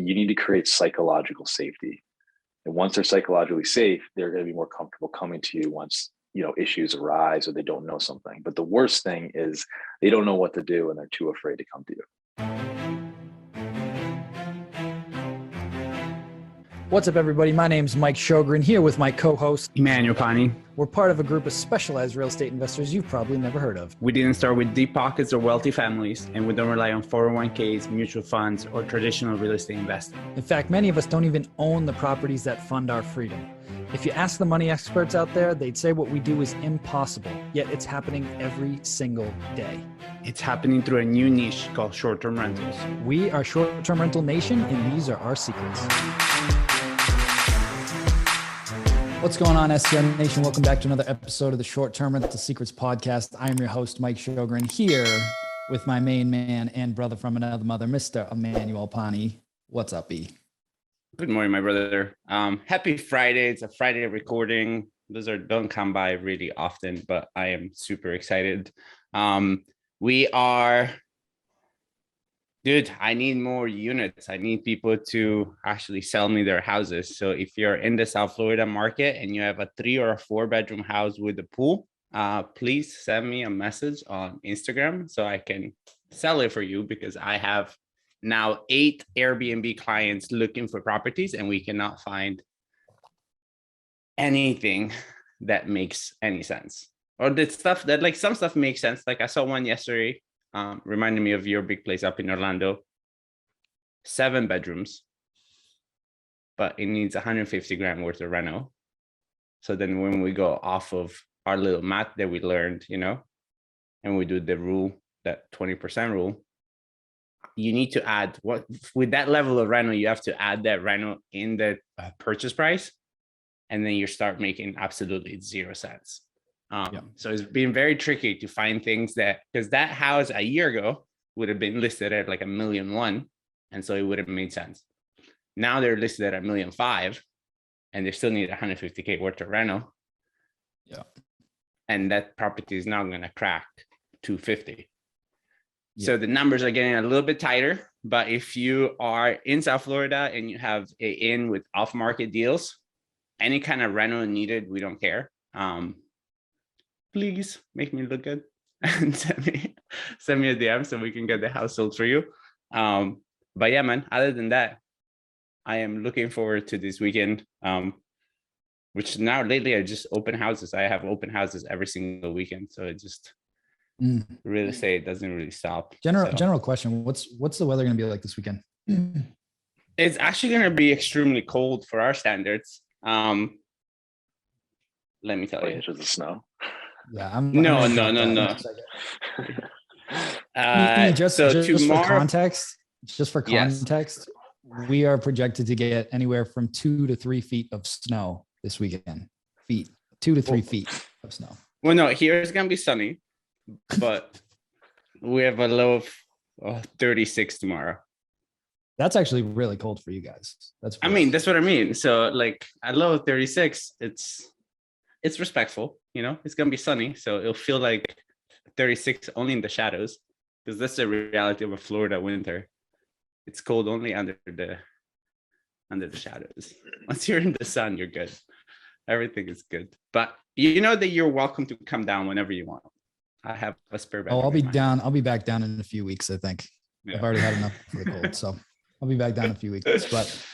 you need to create psychological safety. And once they're psychologically safe, they're going to be more comfortable coming to you once, issues arise or they don't know something. But the worst thing is they don't know what to do and they're too afraid to come to you. What's up, everybody? My name's Mike Sjogren, here with my co-host, Emmanuel Pani. We're part of a group of specialized real estate investors you've probably never heard of. We didn't start with deep pockets or wealthy families, and we don't rely on 401ks, mutual funds, or traditional real estate investing. In fact, many of us don't even own the properties that fund our freedom. If you ask the money experts out there, they'd say what we do is impossible, yet it's happening every single day. It's happening through a new niche called short-term rentals. We are Short-Term Rental Nation, and these are our secrets. What's going on, STR Nation? Welcome back to another episode of the Short-Term Rental Secrets podcast. I am your host, Mike Sjogren, here with my main man and brother from another mother, Mr. Emmanuel Pani. What's up, E? Good morning, my brother. Happy Friday. It's a Friday recording. Those don't come by really often, but I am super excited. Dude, I need more units. I need people to actually sell me their houses. So if you're in the South Florida market and you have a 3 or a 4 bedroom house with a pool, please send me a message on Instagram so I can sell it for you, because I have now 8 Airbnb clients looking for properties and we cannot find anything that makes any sense. Or the stuff that, like, some stuff makes sense. Like I saw one yesterday. Reminded me of your big place up in Orlando. 7 bedrooms, but it needs 150 grand worth of reno. So then when we go off of our little math that we learned, and we do the rule, that 20% rule, you need to add with that level of reno, you have to add that reno in the purchase price, and then you start making absolutely 0 cents. So it's been very tricky to find things because that house a year ago would have been listed at like $1.1 million, and so it would have made sense. Now they're listed at $1.5 million, and they still need 150K worth of rental. Yeah, and that property is now going to crack 250. Yeah. So the numbers are getting a little bit tighter. But if you are in South Florida and you have an inn with off-market deals, any kind of rental needed, we don't care. Please make me look good and send me a DM so we can get the house sold for you. But yeah, man, other than that, I am looking forward to this weekend, which now lately I just open houses. I have open houses every single weekend. So it just real estate doesn't really stop. General question. What's the weather going to be like this weekend? It's actually going to be extremely cold for our standards. Let me tell you. Inches of snow. Yeah, No. Just for context, yes. We are projected to get anywhere from 2 to 3 feet of snow this weekend. 2 to 3 feet of snow. Well, no, here it's gonna be sunny, but we have a low of 36 tomorrow. That's actually really cold for you guys. That's what I mean. So like a low of 36, it's respectful, it's going to be sunny. So it'll feel like 36 only in the shadows, because that's the reality of a Florida winter. It's cold only under the shadows. Once you're in the sun, you're good. Everything is good. But you know that you're welcome to come down whenever you want. I have a spare bedroom. I'll be down. I'll be back down in a few weeks, I think. Yeah. I've already had enough for the cold. So I'll be back down in a few weeks. But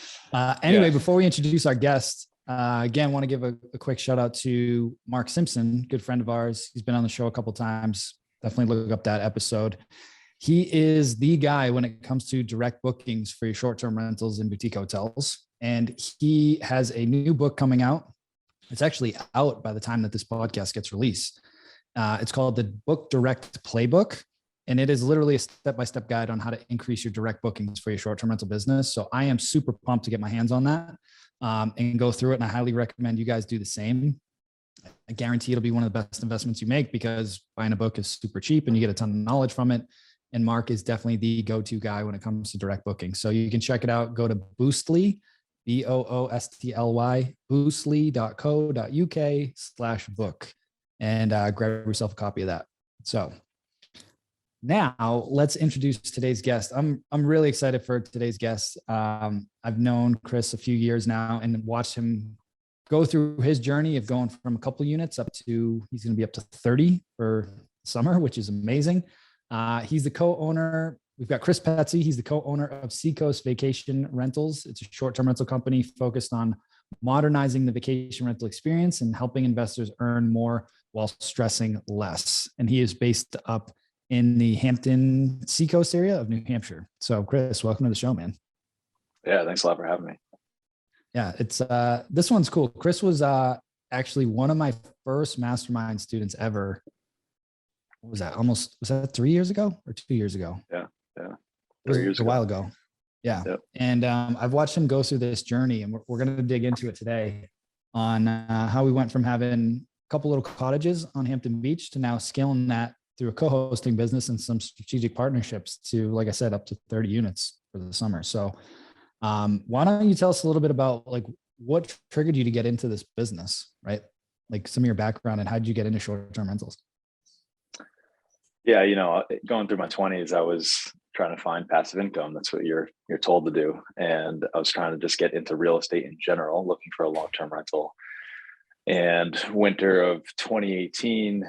anyway, Before we introduce our guest, again, want to give a quick shout out to Mark Simpson, good friend of ours. He's been on the show a couple of times. Definitely look up that episode. He is the guy when it comes to direct bookings for your short-term rentals and boutique hotels. And he has a new book coming out. It's actually out by the time that this podcast gets released. It's called the Book Direct Playbook. And it is literally a step-by-step guide on how to increase your direct bookings for your short-term rental business. So I am super pumped to get my hands on that. And go through it. And I highly recommend you guys do the same. I guarantee it'll be one of the best investments you make, because buying a book is super cheap and you get a ton of knowledge from it. And Mark is definitely the go-to guy when it comes to direct booking. So you can check it out. Go to Boostly, Boostly, boostly.co.uk/book, and grab yourself a copy of that. So Now let's introduce today's guest. I'm really excited for today's guest. I've known Chris a few years now and watched him go through his journey of going from a couple units up to, he's going to be up to 30 for summer, which is amazing. He's the co-owner. We've got Chris Petzy. He's the co-owner of Seacoast Vacation Rentals. It's a short-term rental company focused on modernizing the vacation rental experience and helping investors earn more while stressing less. And he is based up in the Hampton Seacoast area of New Hampshire. So Chris, welcome to the show, man. Yeah, thanks a lot for having me. Yeah, it's this one's cool. Chris was actually one of my first mastermind students ever. What was that? Was that 3 years ago or 2 years ago? Yeah. It was a while ago. Yeah. Yep. And I've watched him go through this journey, and we're going to dig into it today on how we went from having a couple little cottages on Hampton Beach to now scaling that through a co-hosting business and some strategic partnerships to, like I said, up to 30 units for the summer. So why don't you tell us a little bit about like what triggered you to get into this business, right? Like some of your background and how did you get into short-term rentals? Yeah, going through my 20s, I was trying to find passive income. That's what you're told to do. And I was trying to just get into real estate in general, looking for a long-term rental. And winter of 2018,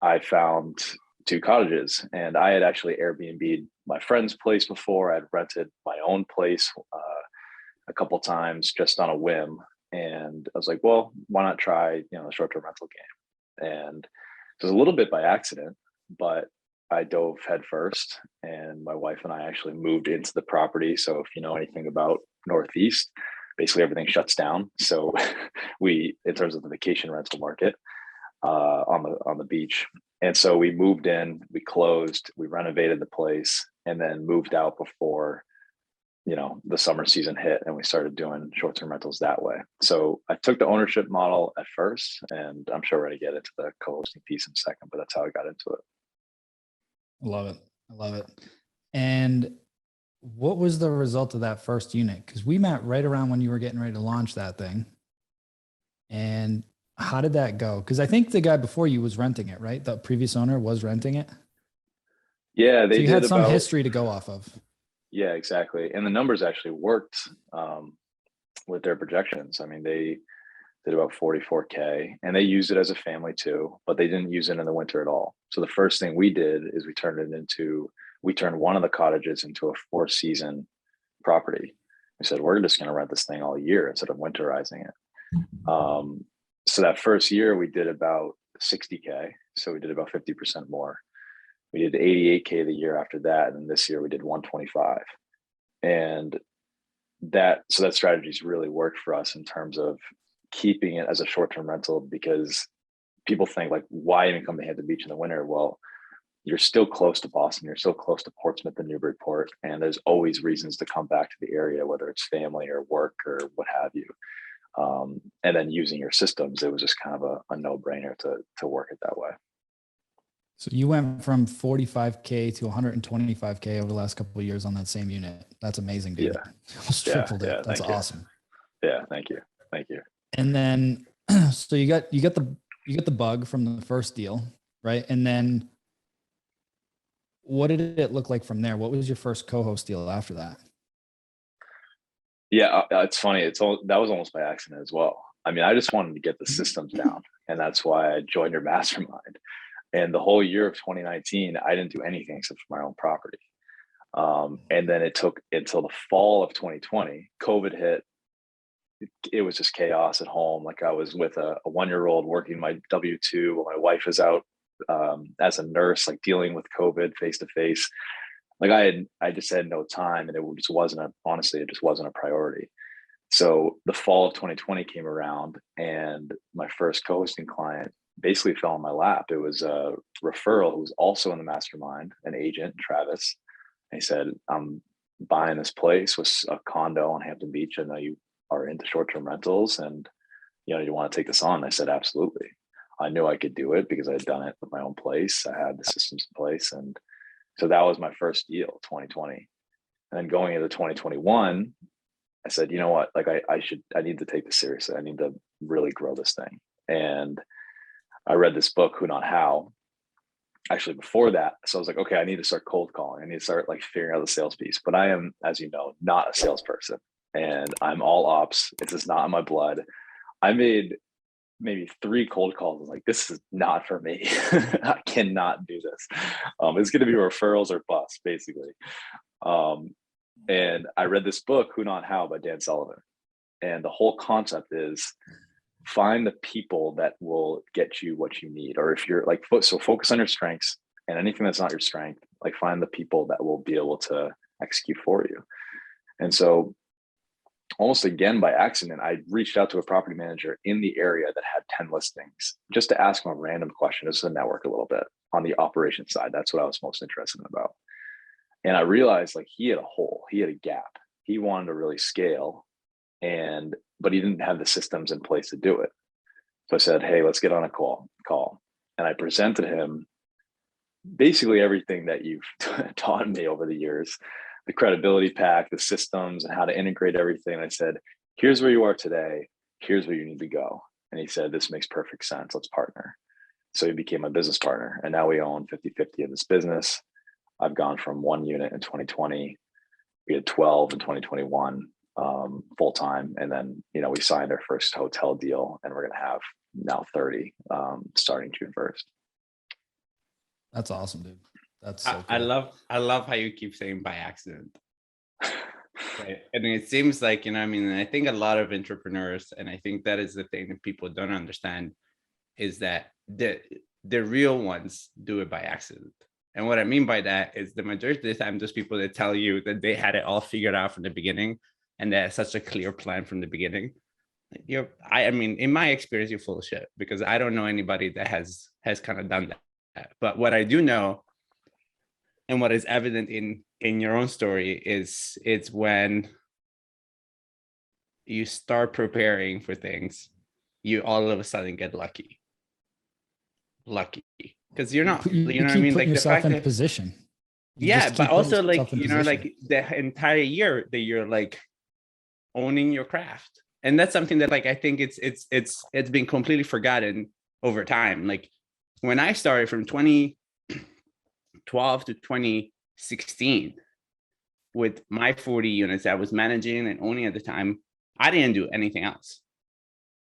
I found 2 cottages, and I had actually Airbnb'd my friend's place before. I'd rented my own place a couple times just on a whim. And I was like, well, why not try, the short-term rental game? And it was a little bit by accident, but I dove headfirst, and my wife and I actually moved into the property. So if you know anything about Northeast, basically everything shuts down. So in terms of the vacation rental market, on the beach. And so we moved in, we closed, we renovated the place, and then moved out before, the summer season hit, and we started doing short-term rentals that way. So I took the ownership model at first, and I'm sure we're going to get into the co-hosting piece in a second, but that's how I got into it. I love it. And what was the result of that first unit? Because we met right around when you were getting ready to launch that thing. And how did that go? Because I think the guy before you was renting it, right? The previous owner was renting it. Yeah, so you had some history to go off of. Yeah, exactly. And the numbers actually worked with their projections. I mean, they did about 44K, and they used it as a family too, but they didn't use it in the winter at all. So the first thing we did is we turned one of the cottages into a 4-season property. We said, we're just going to rent this thing all year instead of winterizing it. So that first year we did about 60K. So we did about 50% more. We did 88K the year after that. And then this year we did 125. And that strategy's really worked for us in terms of keeping it as a short-term rental, because people think like, why even come to Hampton Beach in the winter? Well, you're still close to Boston. You're still close to Portsmouth and Newburyport. And there's always reasons to come back to the area, whether it's family or work or what have you. And then using your systems, it was just kind of a no-brainer to work it that way. So you went from 45K to 125K over the last couple of years on that same unit. That's amazing, dude. Yeah. Almost tripled it. That's awesome. Yeah, thank you. And then, so you got the bug from the first deal, right? And then, what did it look like from there? What was your first co-host deal after that? Yeah, it's funny. That was almost by accident as well. I mean, I just wanted to get the systems down, and that's why I joined your mastermind. And the whole year of 2019, I didn't do anything except for my own property. And then it took until the fall of 2020, COVID hit. It was just chaos at home. Like I was with a 1-year-old working my W-2 while my wife is out as a nurse, like dealing with COVID face to face. Like I just had no time, and it just wasn't a priority. So the fall of 2020 came around, and my first co-hosting client basically fell in my lap. It was a referral who was also in the mastermind, an agent, Travis. And he said, I'm buying this place with a condo on Hampton Beach. I know you are into short-term rentals, and you want to take this on? And I said, absolutely. I knew I could do it because I'd done it with my own place. I had the systems in place. And so that was my first deal, 2020. And then going into 2021, I said, you know what, like I need to take this seriously. I need to really grow this thing. And I read this book, Who Not How. actually before that. So I was like, okay, I need to start cold calling. I need to start like figuring out the sales piece. But I am, as you know, not a salesperson, and I'm all ops. It's just not in my blood. I made maybe 3 cold calls. I was like, this is not for me. I cannot do this. It's going to be referrals or bust, basically. And I read this book, Who Not How by Dan Sullivan. And the whole concept is find the people that will get you what you need. Or if you're like, so focus on your strengths, and anything that's not your strength, like find the people that will be able to execute for you. And so almost again by accident, I reached out to a property manager in the area that had 10 listings just to ask him a random question, just to network a little bit on the operation side. That's what I was most interested in about. And I realized like he had a hole, he had a gap. He wanted to really scale, but he didn't have the systems in place to do it. So I said, hey, let's get on a call. And I presented him basically everything that you've taught me over the years, the credibility pack, the systems, and how to integrate everything. And I said, here's where you are today. Here's where you need to go. And he said, this makes perfect sense. Let's partner. So he became my business partner. And now we own 50-50 in this business. I've gone from 1 unit in 2020. We had 12 in 2021. Full time, and then we signed our first hotel deal, and we're going to have now 30 starting June 1st. That's awesome, dude. That's so cool. I love how you keep saying by accident. Right. And it seems like, I think a lot of entrepreneurs, and I think that is the thing that people don't understand, is that the real ones do it by accident. And what I mean by that is the majority of the time, those people that tell you that they had it all figured out from the beginning, and they had such a clear plan from the beginning, in my experience, you're full of shit, because I don't know anybody that has kind of done that. But what I do know, and what is evident in your own story, is it's when you start preparing for things, you all of a sudden get lucky, because you're not, you know what I mean? Like yourself in position. Yeah, but also like, like the entire year that you're like owning your craft. And that's something that like I think it's been completely forgotten over time. Like when I started from 2012 to 2016 with my 40 units I was managing and owning at the time, I didn't do anything else.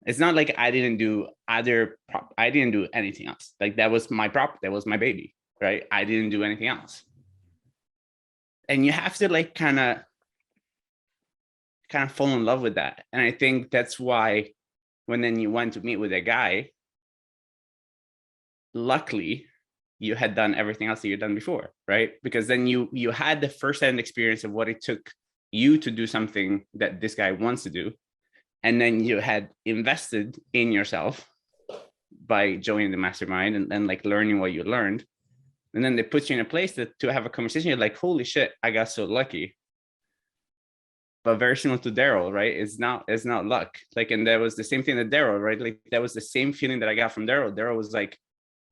It's not like I didn't do anything else. Like that was my prop, that was my baby, right? I didn't do anything else. And you have to like kind of fall in love with that. And I think that's why when then you went to meet with a guy, luckily you had done everything else that you'd done before, right? Because then you had the first-hand experience of what it took you to do something that this guy wants to do. And then you had invested in yourself by joining the mastermind and like learning what you learned. And then they put you in a place to have a conversation. You're like, holy shit, I got so lucky. But very similar to Daryl, right? It's not luck. Like, and that was the same thing that Daryl, right? Like that was the same feeling that I got from Daryl. Daryl was like,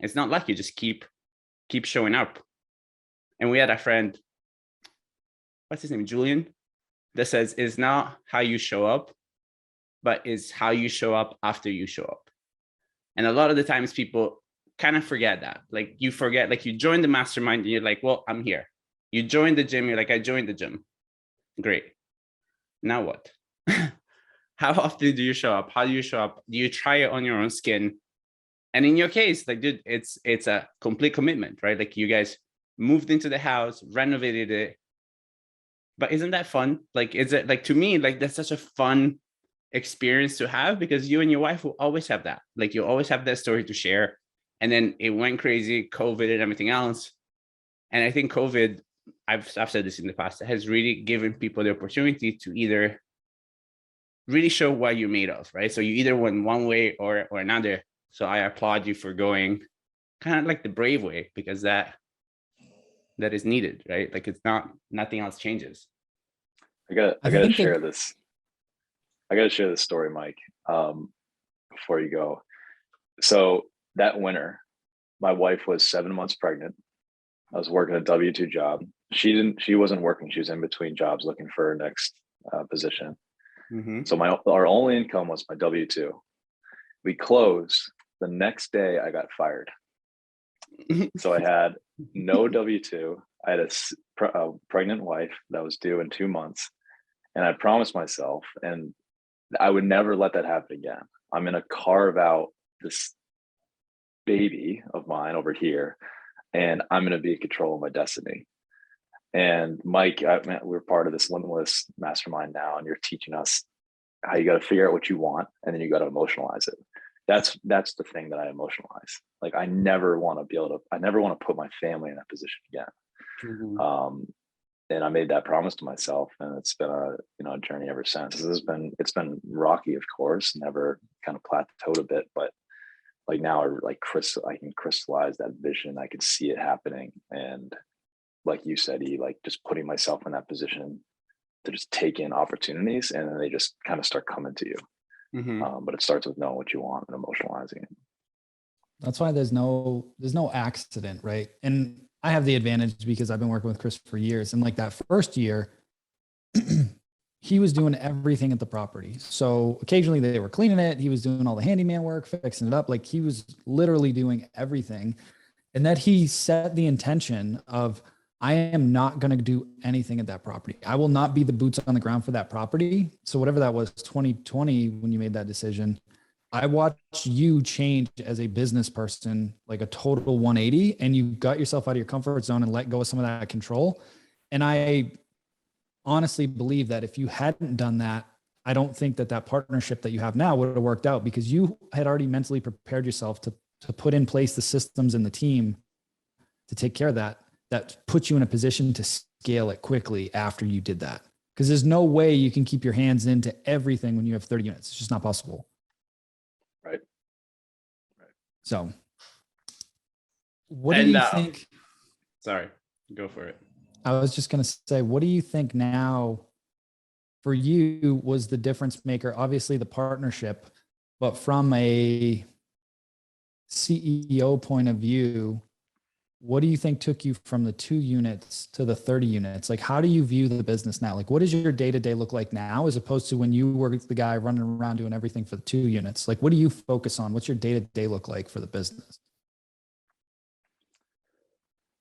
it's not luck. You just keep showing up. And we had a friend, what's his name? Julian, that says, it's not how you show up, but it's how you show up after you show up. And a lot of the times people kind of forget that. Like you forget, like you join the mastermind and you're like, well, I'm here. You join the gym, you're like, I joined the gym. Great. Now what? How often do you show up? How do you show up? Do you try it on your own skin? And in your case, like, dude, it's a complete commitment, right? Like you guys moved into the house, renovated it. But isn't that fun? Like, is it like, to me, like that's such a fun experience to have, because you and your wife will always have that. Like you always have that story to share. And then it went crazy, COVID and everything else. And I think COVID, I've said this in the past, has really given people the opportunity to either really show what you're made of, right? So you either went one way or another. So I applaud you for going kind of like the brave way, because that is needed, right? Like it's nothing else changes. I gotta share this. I gotta share this story, Mike, before you go. So that winter, my wife was 7 months pregnant. I was working a W-2 job. She wasn't working. She was in between jobs looking for her next position. Mm-hmm. So our only income was my W-2. We closed. The next day I got fired. So I had no W-2. I had a pregnant wife that was due in 2 months. And I promised myself, and I would never let that happen again. I'm going to carve out this baby of mine over here, and I'm going to be in control of my destiny. And Mike, we're part of this limitless mastermind now, and you're teaching us how you got to figure out what you want, and then you got to emotionalize it. That's the thing that I emotionalize. Like I never want to put my family in that position again. Mhm. And I made that promise to myself, and it's been a journey ever since. It's been rocky, of course, never kind of plateaued a bit, but like now I can crystallize that vision. I can see it happening. And like you said, like just putting myself in that position to just take in opportunities, and then they just kind of start coming to you. Mhm. But it starts with knowing what you want and emotionalizing it. That's why there's no accident, right? And I have the advantage because I've been working with Chris for years. And like that first year, he was doing everything at the property. So occasionally they were cleaning it. He was doing all the handyman work, fixing it up. Like he was literally doing everything. And that he set the intention of, I am not going to do anything at that property. I will not be the boots on the ground for that property. So whatever that was, 2020, when you made that decision, I watched you change as a business person, like a total 180, and you got yourself out of your comfort zone and let go of some of that control. And I honestly believe that if you hadn't done that, I don't think that partnership that you have now would have worked out, because you had already mentally prepared yourself to put in place the systems and the team to take care of that puts you in a position to scale it quickly after you did that. Because there's no way you can keep your hands into everything when you have 30 units. It's just not possible. Right. So what do you think? Sorry, go for it. I was just going to say, what do you think now for you was the difference maker? Obviously the partnership, but from a CEO point of view, what do you think took you from the 2 units to the 30 units? Like, how do you view the business now? Like, what does your day-to-day look like now, as opposed to when you were the guy running around doing everything for the 2 units? Like, what do you focus on? What's your day-to-day look like for the business?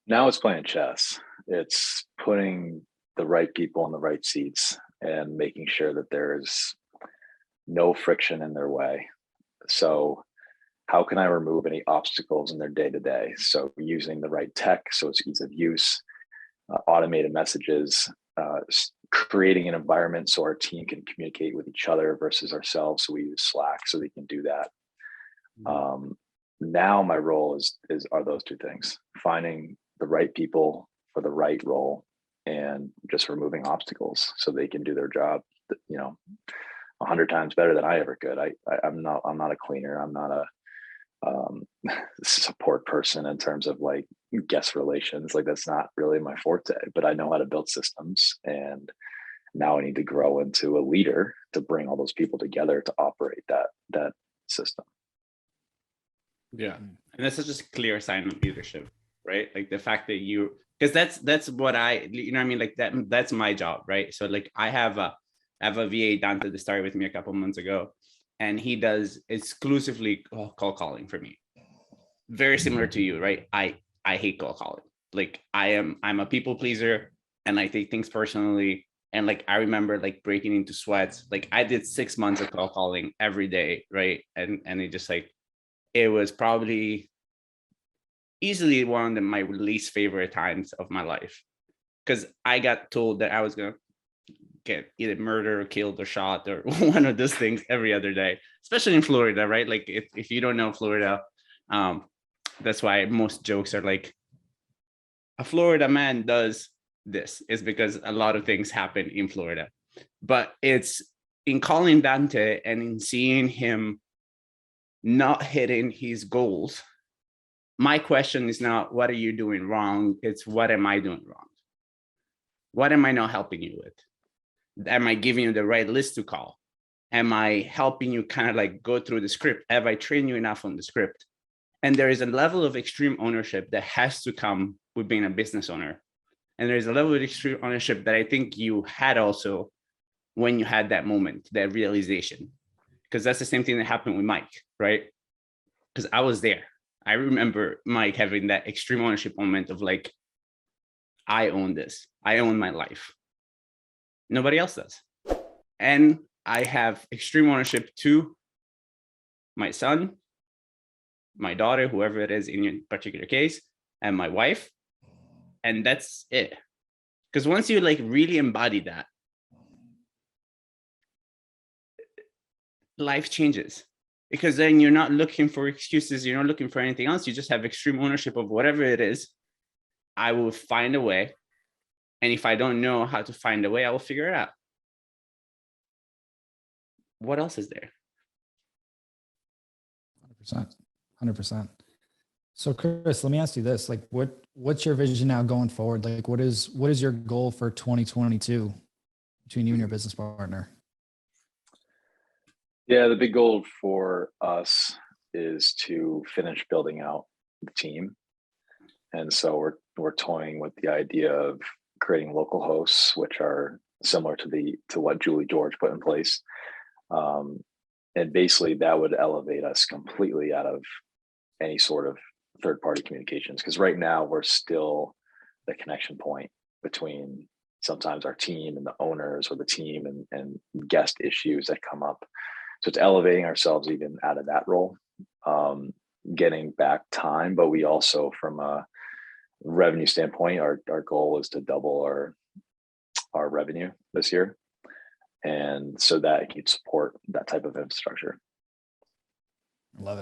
Now it's playing chess. It's putting the right people in the right seats and making sure that there's no friction in their way. So how can I remove any obstacles in their day-to-day? So using the right tech, so it's ease of use, automated messages, creating an environment so our team can communicate with each other versus ourselves. So we use Slack so we can do that. Now my role are those 2 things: finding the right people for the right role, and just removing obstacles so they can do their job, 100 times better than I ever could. I'm not a cleaner. I'm not a support person in terms of like guest relations. Like that's not really my forte, but I know how to build systems, and now I need to grow into a leader to bring all those people together to operate that system. Yeah, and that's such a clear sign of leadership, right? Like the fact that because that's what I, what I mean, like that's my job, right? So like I have a VA Dante that started with me a couple months ago, and he does exclusively call calling for me. Very similar to you, right? I hate call calling. Like I'm a people pleaser, and I take things personally. And like I remember like breaking into sweats. Like I did 6 months of call calling every day, right? And it just like, it was probably easily one of my least favorite times of my life, because I got told that I was going to get either murdered or killed or shot or one of those things every other day, especially in Florida, right? Like if you don't know Florida, that's why most jokes are like, a Florida man does this, is because a lot of things happen in Florida. But it's in calling Dante and in seeing him not hitting his goals, my question is not what are you doing wrong, it's what am I doing wrong? What am I not helping you with? Am I giving you the right list to call? Am I helping you kind of like go through the script? Have I trained you enough on the script? And there is a level of extreme ownership that has to come with being a business owner. And there's a level of extreme ownership that I think you had also when you had that moment, that realization. Because that's the same thing that happened with Mike, right? Because I was there. I remember Mike having that extreme ownership moment of like, I own this. I own my life. Nobody else does. And I have extreme ownership to my son, my daughter, whoever it is in your particular case, and my wife. And that's it. Because once you like really embody that, life changes. Because then you're not looking for excuses. You're not looking for anything else. You just have extreme ownership of whatever it is. I will find a way. And if I don't know how to find a way, I will figure it out. What else is there? 100%. So Chris, let me ask you this, like what's your vision now going forward? Like what is your goal for 2022 between you and your business partner? Yeah, the big goal for us is to finish building out the team. And so we're toying with the idea of creating local hosts, which are similar to what Julie George put in place. And basically that would elevate us completely out of any sort of third-party communications. Because right now we're still the connection point between sometimes our team and the owners, or the team and guest issues that come up. So it's elevating ourselves even out of that role, getting back time. But we also, from a revenue standpoint, our goal is to double our revenue this year. And so that it can support that type of infrastructure. I love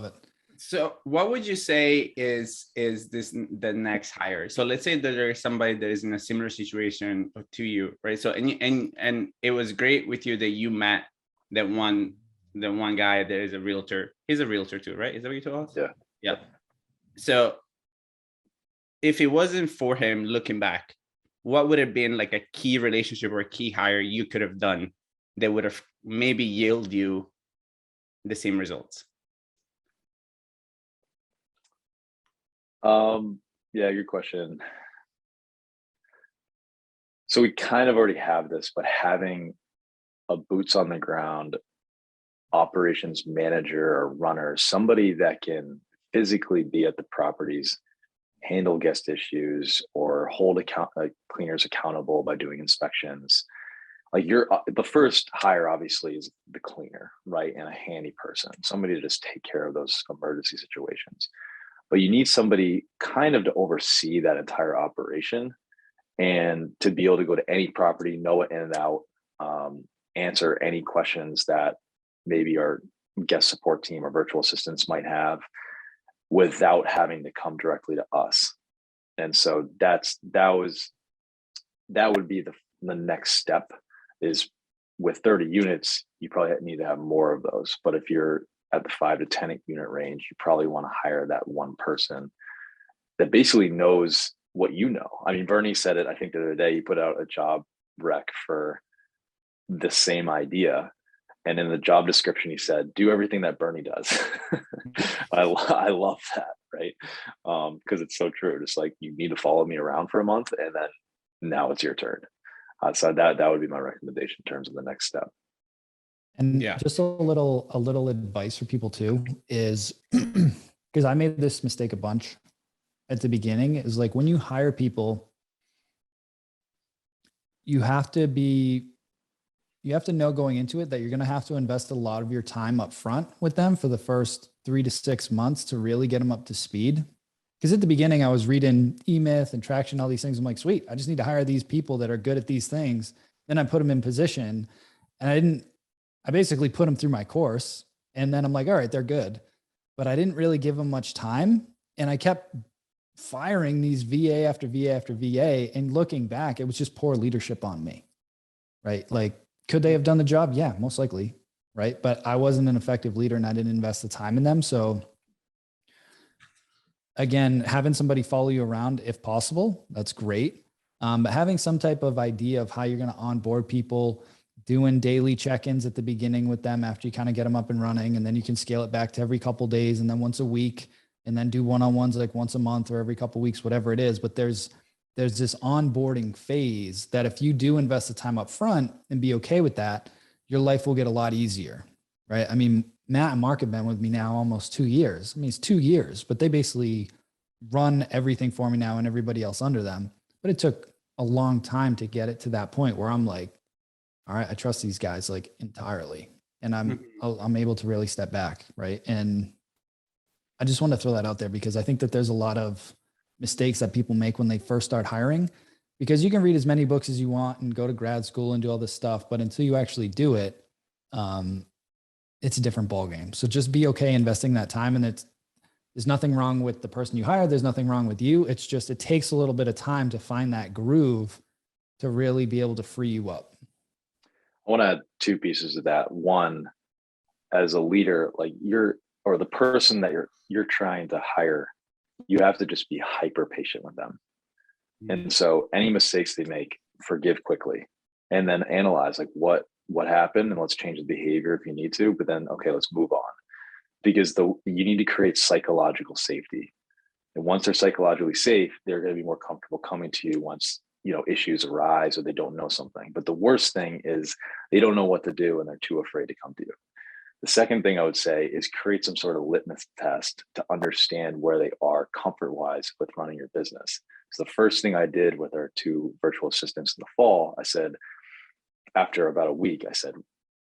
it. So what would you say is this the next hire? So let's say that there is somebody that is in a similar situation to you, right? So and it was great with you that you met the one guy that is a realtor. He's a realtor too, right? Is that what you told us? Yeah. Yeah. So if it wasn't for him, looking back, what would have been like a key relationship or a key hire you could have done that would have maybe yielded you the same results? Yeah, good question. So we kind of already have this, but having a boots on the ground operations manager or runner, somebody that can physically be at the properties, handle guest issues, or hold cleaners accountable by doing inspections. Like the first hire obviously is the cleaner, right? And a handy person, somebody to just take care of those emergency situations. But you need somebody kind of to oversee that entire operation and to be able to go to any property, know it in and out, answer any questions that maybe our guest support team or virtual assistants might have without having to come directly to us. And so that would be the next step. Is with 30 units, you probably need to have more of those. But if you're at the 5 to 10 unit range, you probably want to hire that one person that basically knows what you know. I mean, Bernie said it, I think the other day, he put out a job rec for the same idea. And in the job description, he said, do everything that Bernie does. I love that, right? Because it's so true. Just like, you need to follow me around for a month and then now it's your turn. So that would be my recommendation in terms of the next step. And just a little advice for people too is, because I made this mistake a bunch at the beginning, is like, when you hire people, you have to know going into it that you're going to have to invest a lot of your time up front with them for the first 3 to 6 months to really get them up to speed. Because at the beginning, I was reading eMyth and Traction, all these things. I'm like, sweet, I just need to hire these people that are good at these things. Then I put them in position, and I basically put them through my course. And then I'm like, all right, they're good. But I didn't really give them much time. And I kept firing these VA after VA after VA. And looking back, it was just poor leadership on me, right? Like, could they have done the job? Yeah, most likely, right? But I wasn't an effective leader and I didn't invest the time in them. So again, having somebody follow you around, if possible, that's great. But having some type of idea of how you're going to onboard people, doing daily check-ins at the beginning with them after you kind of get them up and running, and then you can scale it back to every couple of days and then once a week, and then do one-on-ones like once a month or every couple of weeks, whatever it is. But there's this onboarding phase that if you do invest the time up front and be okay with that, your life will get a lot easier, right? I mean, Matt and Mark have been with me now almost 2 years. I mean, it's 2 years, but they basically run everything for me now and everybody else under them. But it took a long time to get it to that point where I'm like, all right, I trust these guys like entirely. And I'm able to really step back. Right. And I just want to throw that out there because I think that there's a lot of mistakes that people make when they first start hiring, because you can read as many books as you want and go to grad school and do all this stuff, but until you actually do it, it's a different ballgame. So just be okay investing that time. And there's nothing wrong with the person you hire. There's nothing wrong with you. It's just, it takes a little bit of time to find that groove to really be able to free you up. I want to add two pieces of that. One, as a leader, like or the person that you're trying to hire, you have to just be hyper patient with them. And so any mistakes they make, forgive quickly, and then analyze like what happened, and let's change the behavior if you need to, but then, okay, let's move on. Because you need to create psychological safety. And once they're psychologically safe, they're going to be more comfortable coming to you once, issues arise or they don't know something. But the worst thing is they don't know what to do and they're too afraid to come to you. The second thing I would say is create some sort of litmus test to understand where they are comfort-wise with running your business. So the first thing I did with our 2 virtual assistants in the fall, I said, after about a week, I said,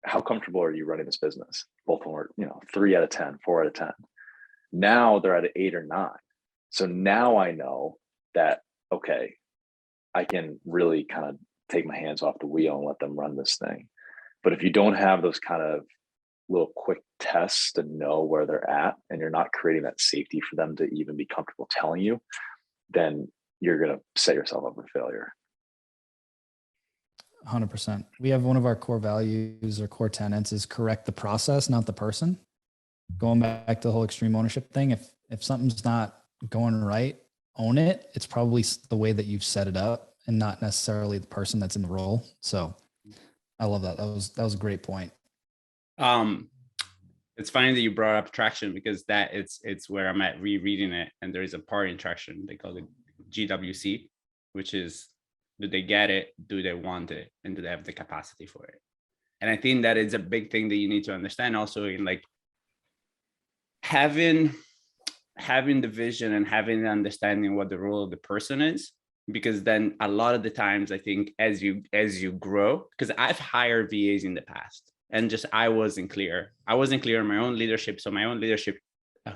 how comfortable are you running this business? Both of them were, 3 out of 10, 4 out of 10. Now they're at an 8 or 9. So now I know that, okay, I can really kind of take my hands off the wheel and let them run this thing. But if you don't have those kind of little quick tests to know where they're at, and you're not creating that safety for them to even be comfortable telling you, then you're going to set yourself up for failure. 100%. We have one of our core values or core tenets is correct the process, not the person. Going back to the whole extreme ownership thing. If something's not going right, own it. It's probably the way that you've set it up and not necessarily the person that's in the role. So I love that. That was a great point. It's funny that you brought up traction, because it's where I'm at rereading it. And there is a part in traction, they call it GWC, which is, do they get it? Do they want it? And do they have the capacity for it? And I think that is a big thing that you need to understand also in like having the vision and having the understanding what the role of the person is. Because then a lot of the times I think as you grow, because I've hired VAs in the past and just I wasn't clear in my own leadership. So my own leadership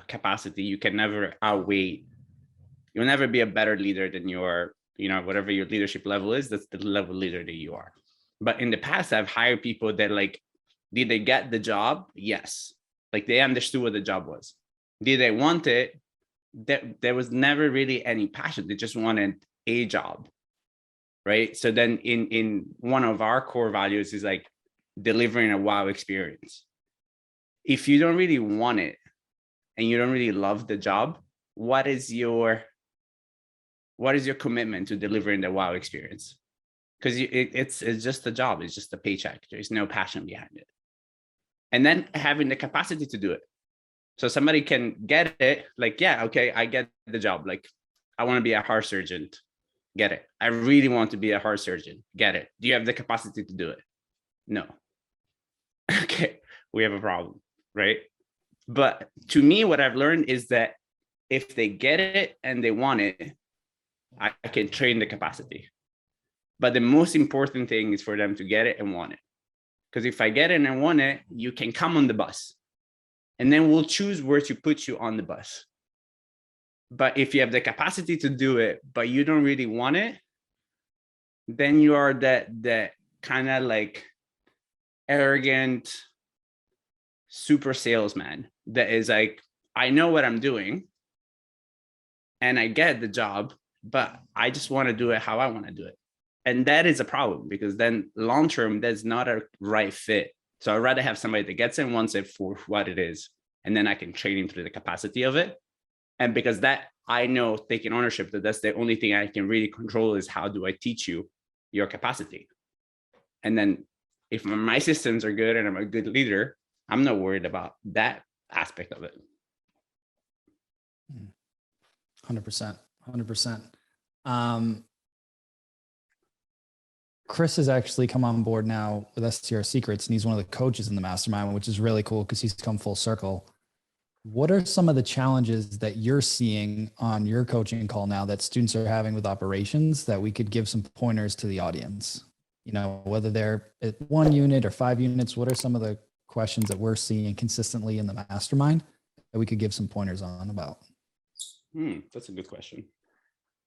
capacity, you can never outweigh, you'll never be a better leader than your, whatever your leadership level is, that's the level leader that you are. But in the past, I've hired people that like, did they get the job? Yes. Like they understood what the job was. Did they want it? There was never really any passion. They just wanted a job, right? So then in one of our core values is like delivering a wow experience. If you don't really want it and you don't really love the job, what is your commitment to delivering the wow experience? Because it's just a job. It's just a paycheck. There's no passion behind it. And then having the capacity to do it. So somebody can get it, like, yeah, okay, I get the job. Like, I want to be a heart surgeon. Get it. I really want to be a heart surgeon. Get it. Do you have the capacity to do it? No. Okay, we have a problem, right? But to me, what I've learned is that if they get it and they want it, I can train the capacity. But the most important thing is for them to get it and want it. Because if I get it and want it, you can come on the bus. And then we'll choose where to put you on the bus. But if you have the capacity to do it, but you don't really want it, then you are that kind of like arrogant super salesman that is like, I know what I'm doing and I get the job, but I just want to do it how I want to do it. And that is a problem, because then long term, that's not a right fit. So I'd rather have somebody that gets it and wants it for what it is. And then I can train him through the capacity of it. And because that, I know, taking ownership, that's the only thing I can really control is how do I teach you your capacity. And then if my systems are good and I'm a good leader, I'm not worried about that aspect of it. 100%. Chris has actually come on board now with STR Secrets, and he's one of the coaches in the mastermind, which is really cool because he's come full circle. What are some of the challenges that you're seeing on your coaching call now that students are having with operations that we could give some pointers to the audience? You know, whether they're at 1 unit or 5 units, what are some of the questions that we're seeing consistently in the mastermind that we could give some pointers on about? That's a good question.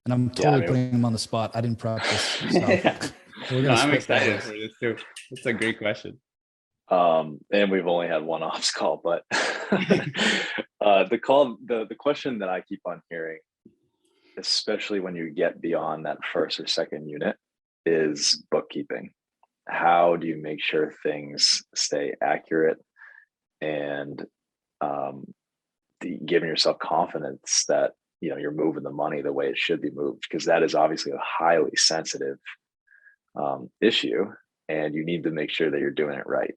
And I'm totally putting them on the spot. I didn't prep this. So no, I'm excited for this too. It's a great question. And we've only had one ops call, but the question that I keep on hearing, especially when you get beyond that first or second unit, is bookkeeping. How do you make sure things stay accurate and giving yourself confidence that you're moving the money the way it should be moved, because that is obviously a highly sensitive issue, and you need to make sure that you're doing it right.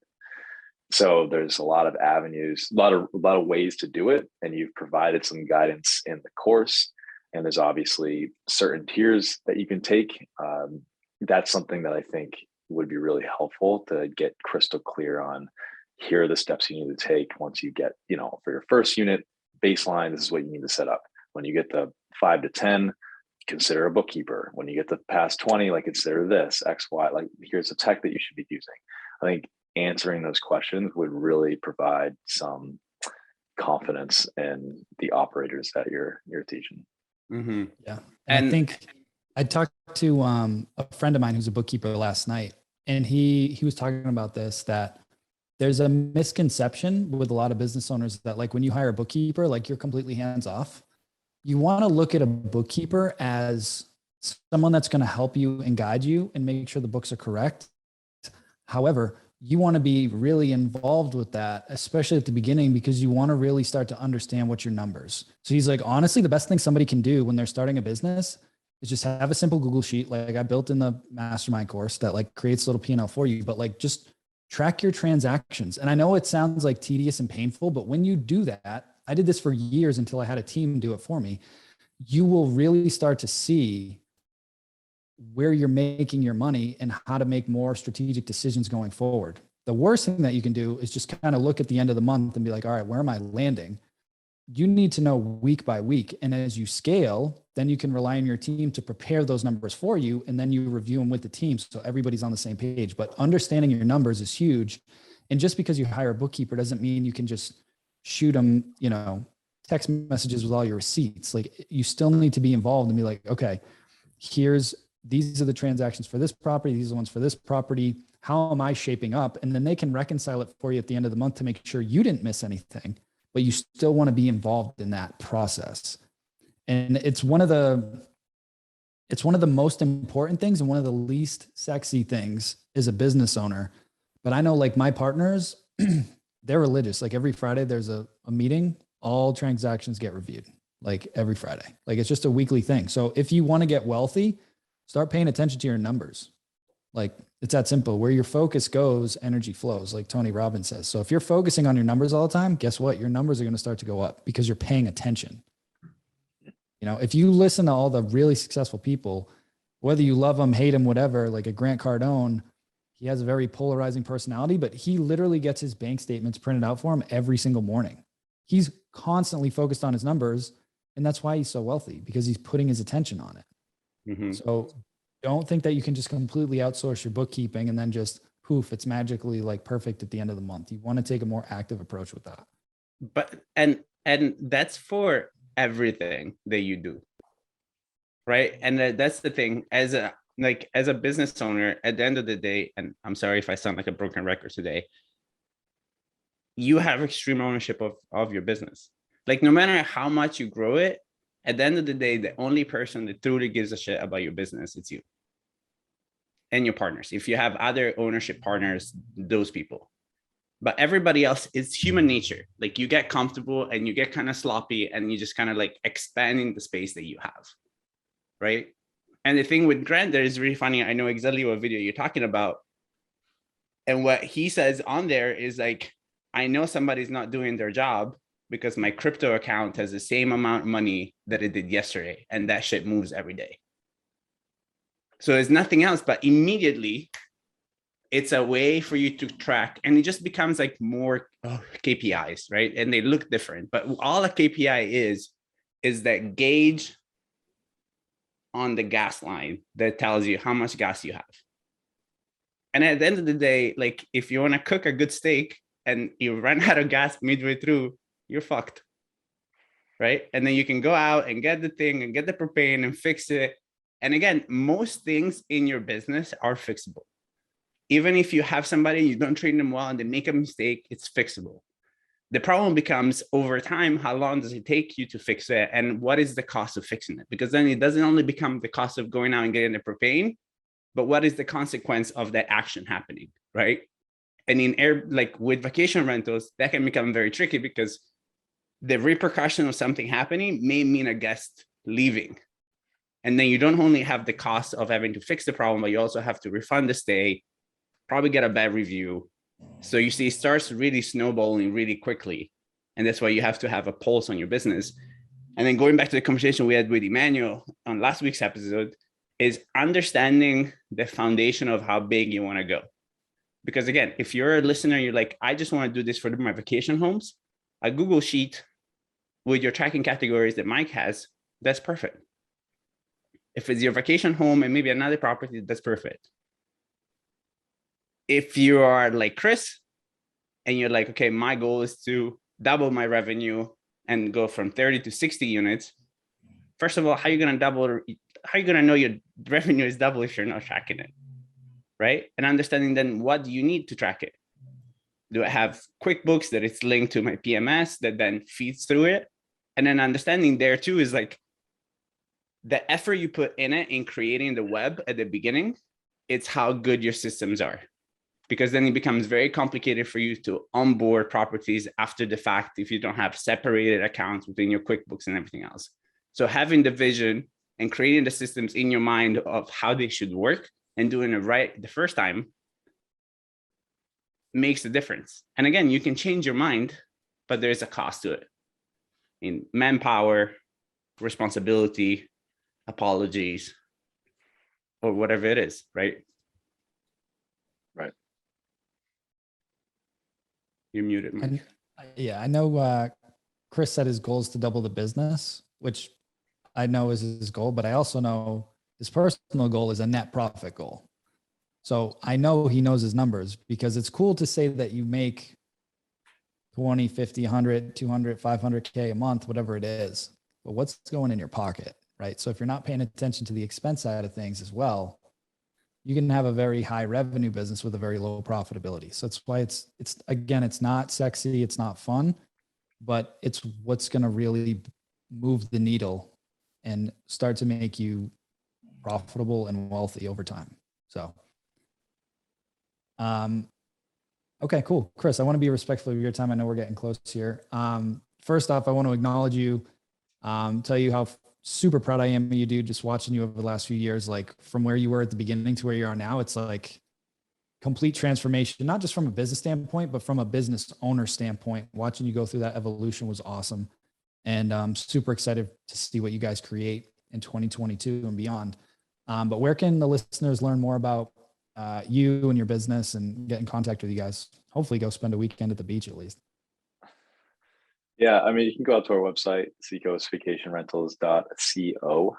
So there's a lot of avenues, a lot of ways to do it, and you've provided some guidance in the course. And there's obviously certain tiers that you can take. That's something that I think would be really helpful to get crystal clear on. Here are the steps you need to take once you get, for your first unit baseline, this is what you need to set up. When you get the 5 to 10, consider a bookkeeper. When you get the past 20, like consider this, X, Y, like here's the tech that you should be using. I think answering those questions would really provide some confidence in the operators that you're teaching. Mm-hmm. Yeah. And I think I talked to a friend of mine who's a bookkeeper last night, and he was talking about this, that there's a misconception with a lot of business owners that like when you hire a bookkeeper, like you're completely hands off. You want to look at a bookkeeper as someone that's going to help you and guide you and make sure the books are correct. However, you want to be really involved with that, especially at the beginning, because you want to really start to understand what your numbers. So he's like, honestly, the best thing somebody can do when they're starting a business is just have a simple Google sheet. Like I built in the mastermind course that like creates a little P&L for you, but like just track your transactions. And I know it sounds like tedious and painful, but when you do that, I did this for years until I had a team do it for me. You will really start to see where you're making your money and how to make more strategic decisions going forward. The worst thing that you can do is just kind of look at the end of the month and be like, all right, where am I landing? You need to know week by week. And as you scale, then you can rely on your team to prepare those numbers for you. And then you review them with the team so everybody's on the same page. But understanding your numbers is huge. And just because you hire a bookkeeper doesn't mean you can just shoot them, text messages with all your receipts. Like you still need to be involved and be like, okay, these are the transactions for this property. These are the ones for this property. How am I shaping up? And then they can reconcile it for you at the end of the month to make sure you didn't miss anything, but you still want to be involved in that process. And it's one of the most important things and one of the least sexy things as a business owner. But I know like my partners, they're religious. Like every Friday there's a meeting, all transactions get reviewed like every Friday. Like it's just a weekly thing. So if you want to get wealthy, start paying attention to your numbers. Like it's that simple. Where your focus goes, energy flows, like Tony Robbins says. So if you're focusing on your numbers all the time, guess what? Your numbers are going to start to go up because you're paying attention. If you listen to all the really successful people, whether you love them, hate them, whatever, like a Grant Cardone, he has a very polarizing personality, but he literally gets his bank statements printed out for him every single morning. He's constantly focused on his numbers, and that's why he's so wealthy, because he's putting his attention on it. Mm-hmm. So don't think that you can just completely outsource your bookkeeping and then just poof, it's magically like perfect at the end of the month. You want to take a more active approach with that. But and that's for everything that you do, right? And that's the thing, as a business owner, at the end of the day, and I'm sorry if I sound like a broken record today, you have extreme ownership of your business. Like no matter how much you grow it, at the end of the day, the only person that truly gives a shit about your business, it's you and your partners. If you have other ownership partners, those people. But everybody else, is human nature. Like you get comfortable and you get kind of sloppy and you just kind of like expanding the space that you have, right? And the thing with Grant there is really funny. I know exactly what video you're talking about. And what he says on there is like, I know somebody's not doing their job because my crypto account has the same amount of money that it did yesterday. And that shit moves every day. So it's nothing else, but immediately it's a way for you to track, and it just becomes like more KPIs, right? And they look different, but all a KPI is that gauge on the gas line that tells you how much gas you have. And at the end of the day, like if you want to cook a good steak and you run out of gas midway through, you're fucked, right? And then you can go out and get the thing and get the propane and fix it. And again, most things in your business are fixable. Even if you have somebody, you don't train them well and they make a mistake, it's fixable. The problem becomes over time, how long does it take you to fix it? And what is the cost of fixing it? Because then it doesn't only become the cost of going out and getting the propane, but what is the consequence of that action happening, right? And in like with vacation rentals, that can become very tricky because the repercussion of something happening may mean a guest leaving. And then you don't only have the cost of having to fix the problem, but you also have to refund the stay, probably get a bad review. So you see, it starts really snowballing really quickly. And that's why you have to have a pulse on your business. And then going back to the conversation we had with Emmanuel on last week's episode, is understanding the foundation of how big you want to go. Because again, if you're a listener, you're like, I just want to do this for my vacation homes, a Google Sheet with your tracking categories that Mike has, that's perfect. If it's your vacation home and maybe another property, that's perfect. If you are like Chris and you're like, okay, my goal is to double my revenue and go from 30 to 60 units. First of all, how are you going to know your revenue is double if you're not tracking it, right? And understanding then what do you need to track it? Do I have QuickBooks that it's linked to my PMS that then feeds through it? And then understanding there too is like the effort you put in it in creating the web at the beginning, it's how good your systems are. Because then it becomes very complicated for you to onboard properties after the fact if you don't have separated accounts within your QuickBooks and everything else. So having the vision and creating the systems in your mind of how they should work and doing it right the first time makes a difference. And again, you can change your mind, but there's a cost to it in manpower, responsibility, apologies, or whatever it is, right? Right. You're muted, Mike. And yeah, I know Chris said his goal is to double the business, which I know is his goal, but I also know his personal goal is a net profit goal. So I know he knows his numbers because it's cool to say that you make 20, 50, 100, 200, 500K a month, whatever it is, but what's going in your pocket, right? So if you're not paying attention to the expense side of things as well, you can have a very high revenue business with a very low profitability. So that's why it's again, it's not sexy, it's not fun, but it's what's going to really move the needle and start to make you profitable and wealthy over time. So, okay, cool. Chris, I want to be respectful of your time. I know we're getting close here. First off, I want to acknowledge you, tell you how super proud I am of you, dude. Just watching you over the last few years, like from where you were at the beginning to where you are now, it's like complete transformation, not just from a business standpoint, but from a business owner standpoint. Watching you go through that evolution was awesome. And I'm super excited to see what you guys create in 2022 and beyond. But where can the listeners learn more about you and your business and get in contact with you guys? Hopefully go spend a weekend at the beach at least. Yeah, I mean, you can go out to our website, seacoastvacationrentals.co.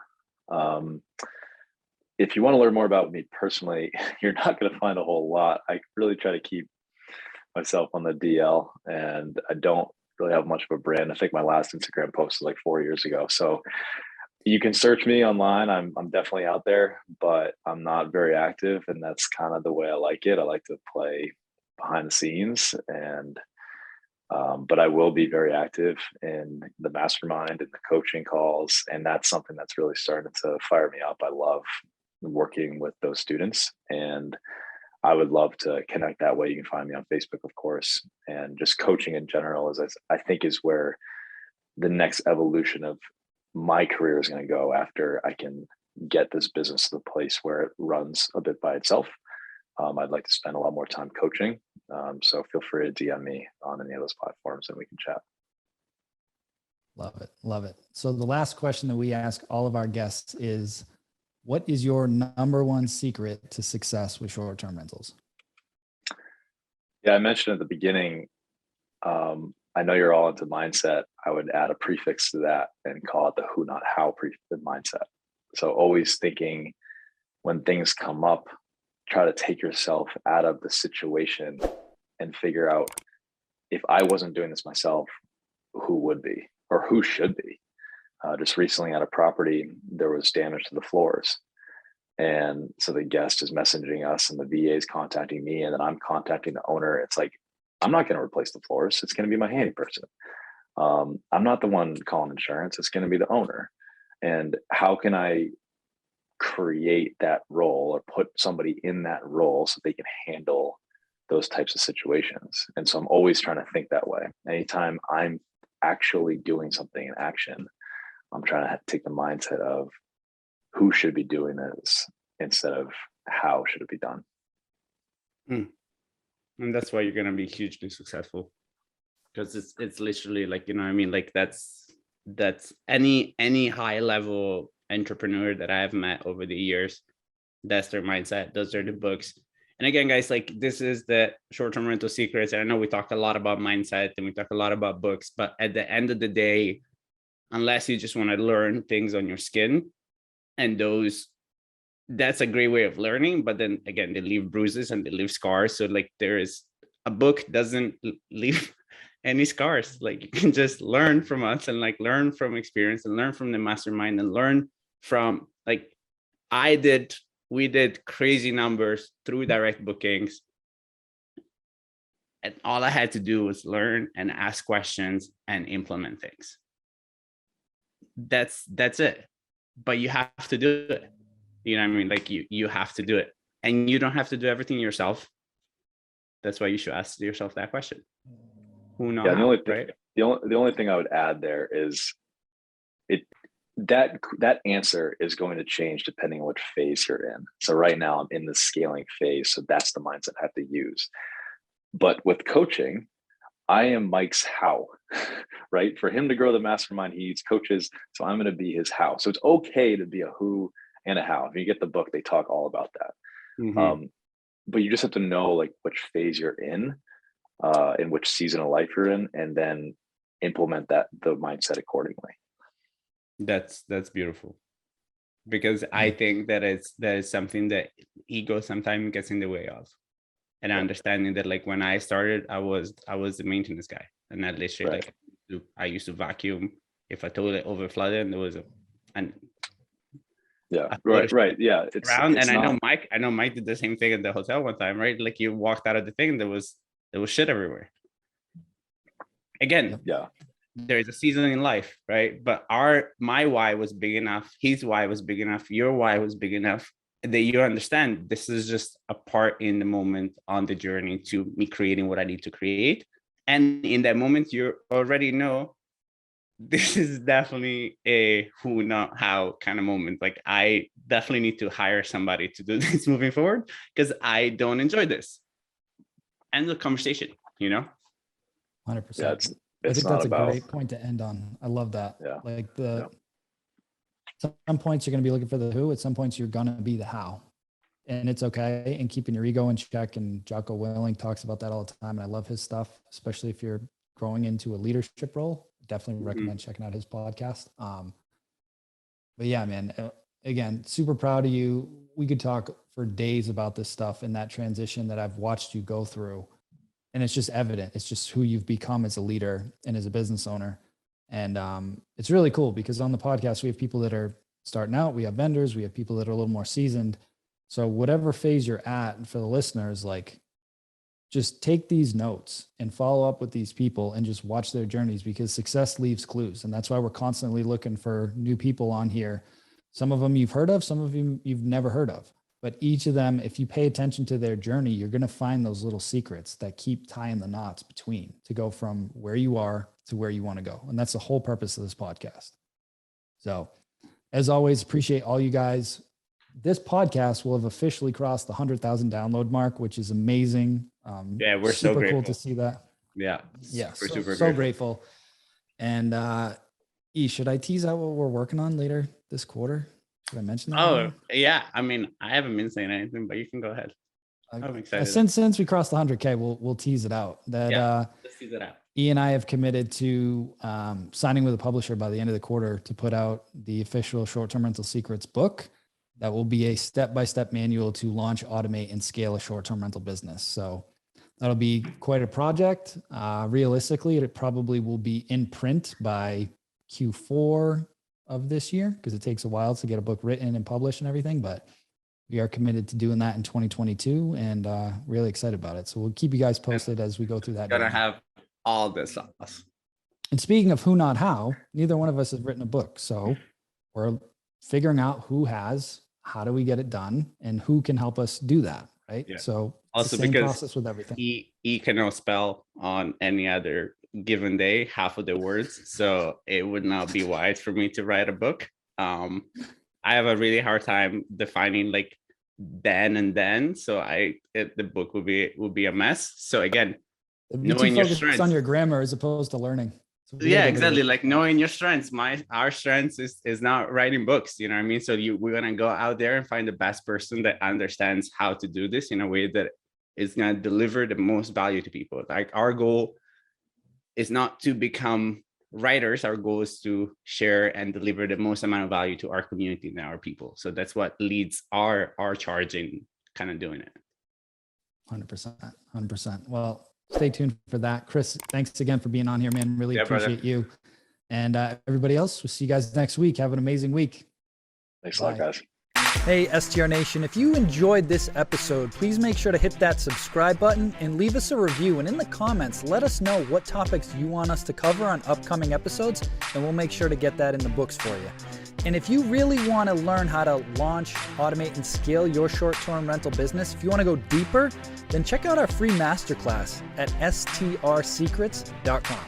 If you want to learn more about me personally, you're not going to find a whole lot. I really try to keep myself on the DL, and I don't really have much of a brand. I think my last Instagram post was like 4 years ago. So you can search me online. I'm definitely out there, but I'm not very active, and that's kind of the way I like it. I like to play behind the scenes, and but I will be very active in the mastermind and the coaching calls, and that's something that's really starting to fire me up. I love working with those students, and I would love to connect that way. You can find me on Facebook, of course, and just coaching in general is, I think, is where the next evolution of my career is going to go after I can get this business to the place where it runs a bit by itself. I'd like to spend a lot more time coaching. So feel free to DM me on any of those platforms and we can chat. Love it. Love it. So the last question that we ask all of our guests is, what is your number one secret to success with short-term rentals? Yeah, I mentioned at the beginning, I know you're all into mindset. I would add a prefix to that and call it the who, not how mindset. So always thinking when things come up, try to take yourself out of the situation and figure out, if I wasn't doing this myself, who would be or who should be. Just recently at a property, there was damage to the floors. And so the guest is messaging us and the VA is contacting me, and then I'm contacting the owner. It's like, I'm not going to replace the floors. It's going to be my handy person. I'm not the one calling insurance. It's going to be the owner. And how can I create that role or put somebody in that role so they can handle those types of situations? And so I'm always trying to think that way. Anytime I'm actually doing something in action, I'm trying to take the mindset of who should be doing this instead of how should it be done. And that's why you're going to be hugely successful, because it's literally like, you know what I mean? Like that's any high level entrepreneur that I have met over the years, that's their mindset. Those are the books. And again, guys, like this is the short-term rental secrets. And I know we talked a lot about mindset and we talked a lot about books, but at the end of the day, unless you just want to learn things on your skin, and that's a great way of learning, but then again, they leave bruises and they leave scars. So like a book doesn't leave any scars. Like you can just learn from us and like learn from experience and learn from the mastermind and learn from, like we did crazy numbers through direct bookings. And all I had to do was learn and ask questions and implement things. That's it. But you have to do it. You know what I mean? Like you have to do it, and you don't have to do everything yourself. That's why you should ask yourself that question. Who knows? Yeah, the only thing I would add there is that answer is going to change depending on which phase you're in. So right now I'm in the scaling phase, so that's the mindset I have to use. But with coaching, I am Mike's how, right? For him to grow the mastermind, he needs coaches. So I'm going to be his how. So it's okay to be a who and a how. If you get the book, they talk all about that. Mm-hmm. But you just have to know like which phase you're in which season of life you're in, and then implement the mindset accordingly. That's beautiful, because I think that is something that ego sometimes gets in the way of. And understanding that, like when I started, I was the maintenance guy, and I literally I used to vacuum if a toilet overflooded and there was it's around. And I know Mike did the same thing at the hotel one time, right? Like you walked out of the thing and there was shit everywhere. Again, there's a season in life, right? But my why was big enough, his why was big enough, your why was big enough that you understand this is just a part in the moment on the journey to me creating what I need to create. And in that moment, you already know this is definitely a who, not how kind of moment. Like I definitely need to hire somebody to do this moving forward because I don't enjoy this. End of conversation, 100%. I think that's a great point to end on. I love that. Yeah. Like some points you're going to be looking for the who, at some points you're going to be the how, and it's okay. And keeping your ego in check. And Jocko Willing talks about that all the time. And I love his stuff, especially if you're growing into a leadership role. Definitely recommend checking out his podcast. But yeah, man, again, super proud of you. We could talk for days about this stuff and that transition that I've watched you go through. And it's just evident. It's just who you've become as a leader and as a business owner. And it's really cool because on the podcast, we have people that are starting out. We have vendors. We have people that are a little more seasoned. So whatever phase you're at, and for the listeners, like just take these notes and follow up with these people and just watch their journeys, because success leaves clues. And that's why we're constantly looking for new people on here. Some of them you've heard of, some of them you've never heard of. But each of them, if you pay attention to their journey, you're going to find those little secrets that keep tying the knots between to go from where you are to where you want to go. And that's the whole purpose of this podcast. So as always, appreciate all you guys. This podcast will have officially crossed the 100,000 download mark, which is amazing. We're so grateful cool to see that. Yeah. So grateful. And should I tease out what we're working on later this quarter? Did I mention that? Oh, yeah. I mean, I haven't been saying anything, but you can go ahead. I'm excited. Since we crossed the 100K, we'll tease it out. That let's tease it out. E and I have committed to signing with a publisher by the end of the quarter to put out the official Short-Term Rental Secrets book. That will be a step-by-step manual to launch, automate, and scale a short-term rental business. So that'll be quite a project. Realistically, it probably will be in print by Q4 of this year because it takes a while to get a book written and published and everything. But we are committed to doing that in 2022 and really excited about it. So we'll keep you guys posted as we go through that. Gonna have all the sauce. And speaking of who, not how, neither one of us has written a book. So we're figuring out who has, how do we get it done, and who can help us do that, right? Yeah. So Also, the same because process with everything. E cannot spell on any other given day half of the words, so it would not be wise for me to write a book. I have a really hard time defining like then and then, so the book would be a mess. So again, knowing your strengths on your grammar as opposed to learning. Yeah, exactly. Like knowing your strengths. Our strengths is not writing books. You know what I mean? So we're gonna go out there and find the best person that understands how to do this in a way that is gonna deliver the most value to people. Like our goal is not to become writers. Our goal is to share and deliver the most amount of value to our community and our people. So that's what leads our charge in kind of doing it. 100%. Well, stay tuned for that. Chris, thanks again for being on here, man. Really appreciate you. And everybody else, we'll see you guys next week. Have an amazing week. Thanks a lot, guys. Hey, STR Nation, if you enjoyed this episode, please make sure to hit that subscribe button and leave us a review. And in the comments, let us know what topics you want us to cover on upcoming episodes, and we'll make sure to get that in the books for you. And if you really want to learn how to launch, automate, and scale your short-term rental business, if you want to go deeper, then check out our free masterclass at strsecrets.com.